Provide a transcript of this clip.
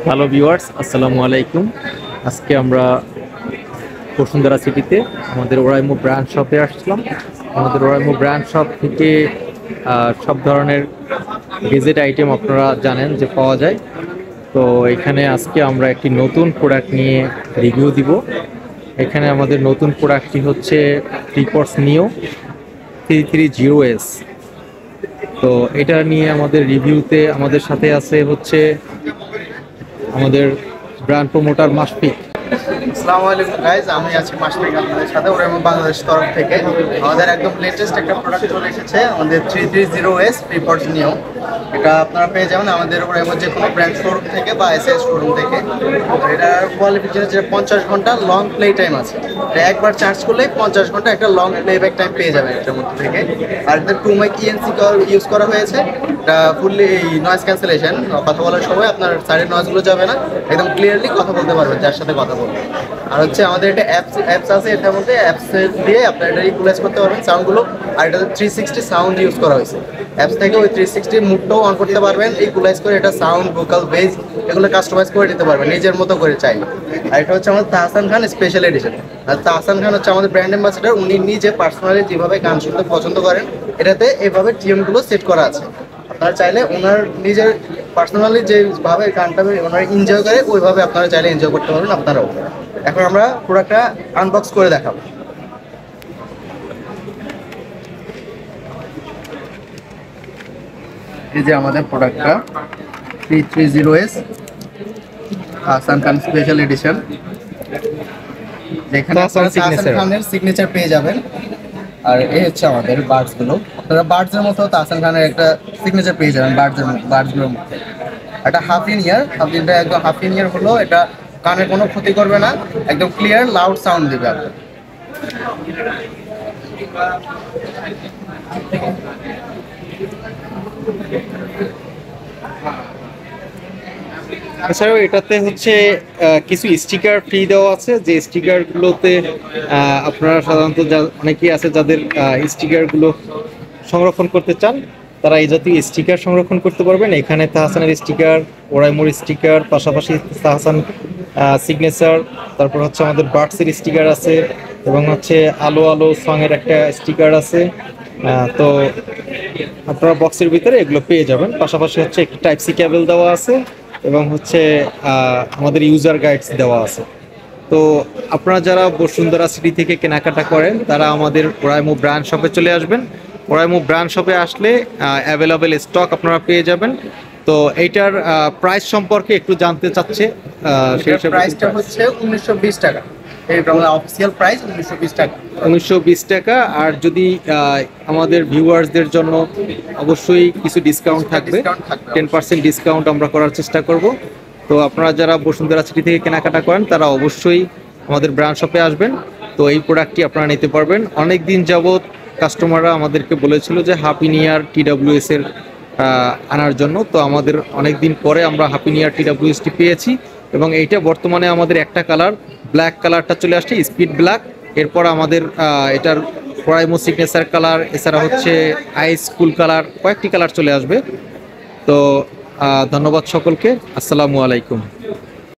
Hello viewers, আসসালামু আলাইকুম। আজকে আমরা বসুন্ধরা সিটিতে আমাদের ওরাইমো ব্র্যান্ড শপে আসলাম। আমাদের ওরাইমো ব্র্যান্ড শপ থেকে সব ধরনের গেজেট আইটেম আপনারা জানেন যে পাওয়া যায়। তো এখানে আজকে আমরা একটি নতুন প্রোডাক্ট নিয়ে রিভিউ দিব। এখানে আমাদের নতুন প্রোডাক্টটি হচ্ছে ত্রিপর্স নিও 330S। তো এটা নিয়ে আমাদের রিভিউতে আমাদের সাথে আছে হচ্ছে আমাদের ব্র্যান্ড প্রমোটার মাশফিক। আসসালামু আলাইকুম গাইজ, আমি আছি মাশফিক আপনাদের সাথে ওরাইমো বাংলাদেশ তরফ থেকে। আমাদের একদম লেটেস্ট একটা প্রোডাক্ট চলে এসেছে, আমাদের 330S ত্রিপর্স নিও। এটা আপনারা পেয়ে যাবেন আমাদের ওরাইমো যে কোনো ব্র্যান্ড শোরুম থেকে বা এসএস শোরুম থেকে। এটার কোয়ালিফিকেশন হচ্ছে 50 ঘন্টা লং প্লে টাইম আছে। এটা একবার চার্জ করলেই 50 ঘন্টা একটা লং প্লেব্যাক টাইম পেয়ে যাবেন এটার মধ্যে থেকে। আর এটা 2 মাইক ইএনসি ইউজ করা হয়েছে। এটা ফুললি নয়েজ ক্যান্সেলেশন, কথা বলার সময় আপনার সাইডের নয়েজগুলো যাবে না, একদম ক্লিয়ারলি কথা বলতে পারবেন যার সাথে কথা বলবেন। আর হচ্ছে আমাদের একটা অ্যাপস আছে, এটার মধ্যে অ্যাপস দিয়ে আপনার এটা ইকুয়ালাইজ করতে পারবেন সাউন্ডগুলো। আর এটা 360 সাউন্ড ইউজ করা হয়েছে। অ্যাপস থেকে ওই 360 মুডটাও অন করতে পারবেন, ইকুয়ালাইজ করে এটা সাউন্ড, ভোকাল, বেস এগুলো কাস্টমাইজ করে দিতে পারবেন নিজের মতো করে চাইলে। আর এটা হচ্ছে আমাদের তাহসান খান স্পেশাল এডিশন। আর তাহসান খান হচ্ছে আমাদের ব্র্যান্ড অ্যাম্বাসেডার, উনি নিজে পার্সোনালি যেভাবে গান শুনতে পছন্দ করেন এটাতে এভাবে টিউনগুলো সেট করা আছে। আপনারা চাইলে ওনার নিজের পার্সোনালি যেভাবে গানটা ওনারা এনজয় করে ওইভাবে আপনারা চাইলে এনজয় করতে পারবেন আপনারাও। এখন আমরা প্রোডাক্টটা আনবক্স করে দেখাবো। এই যে আমাদের প্রোডাক্টটা 330S Hasan Khan special edition, যেখানে আপনারা হাসান খানের সিগনেচার পেয়ে যাবেন। আর এই হচ্ছে আমাদের বার্ডস গুলো, আপনারা বার্ডসের মতো তাহসান খানের একটা সিগনেচার পেয়ে যাবেন বার্ডসগুলোর মধ্যে। একটা হাফ ইন ইয়ারটা একদম হাফ ইন ইয়ার হলো, এটা কানের কোনো ক্ষতি করবে না, একদম ক্লিয়ার লাউড সাউন্ড দেবে আপনার। এছাড়াও এটাতে হচ্ছে কিছু স্টিকার ফ্রি দেওয়া আছে, যে স্টিকারগুলোতে আপনারা সাধারণত অনেকেই আছে যাদের স্টিকারগুলো সংরক্ষণ করতে চান, তারা এই জাতীয় স্টিকার সংরক্ষণ করতে পারবেন। এখানে তাহসানের স্টিকার, ওরাইমোর স্টিকার, পাশাপাশি তাহসান সিগনেচার, তারপর হচ্ছে আমাদের বার্ডসের স্টিকার আছে এবং হচ্ছে আলো আলো সঙের একটা স্টিকার আছে। তো আপনারা বক্সের ভিতরে এগুলো পেয়ে যাবেন। পাশাপাশি হচ্ছে একটি টাইপ সি কেবল দেওয়া আছে এবং হচ্ছে আমাদের ইউজার গাইডস দেওয়া আছে। তো আপনারা যারা বসুন্ধরা সিটি থেকে কেনাকাটা করেন তারা আমাদের ওরাইমো ব্র্যান্ড শপে চলে আসবেন। ওরাইমো ব্র্যান্ড শপে আসলে অ্যাভেলেবেল স্টক আপনারা পেয়ে যাবেন। তো এইটার প্রাইস সম্পর্কে একটু জানতে চাচ্ছে। সেই প্রাইসটা হচ্ছে 1920 টাকা। এটা আমাদের অফিসিয়াল প্রাইস 1920 টাকা। 1920 টাকা। আর যদি আমাদের ভিউয়ার্সদের জন্য অবশ্যই কিছু ডিসকাউন্ট থাকবে, 10% ডিসকাউন্ট আমরা করার চেষ্টা করব। তো আপনারা যারা বসুন্ধরা সিটি থেকে কেনাকাটা করেন তারা অবশ্যই আমাদের ব্র্যান্ড শপে আসবেন। তো এই প্রোডাক্টটি আপনারা নিতে পারবেন। অনেক দিন যাবৎ কাস্টমাররা আমাদেরকে বলেছিল যে হ্যাপি নিউ ইয়ার TWS এর আনার জন্য। তো আমাদের অনেক দিন পরে আমরা হ্যাপি নিউ ইয়ার TWSটি পেয়েছি এবং এইটা বর্তমানে আমাদের একটা কালার, ব্ল্যাক কালারটা চলে আসছে, স্পিড ব্ল্যাক। এরপর আমাদের এটার ওরাইমো সিগনেচার কালার, এছাড়া হচ্ছে আইস কুল কালার, কয়েকটি কালার চলে আসবে। তো ধন্যবাদ সকলকে। আসসালামু আলাইকুম।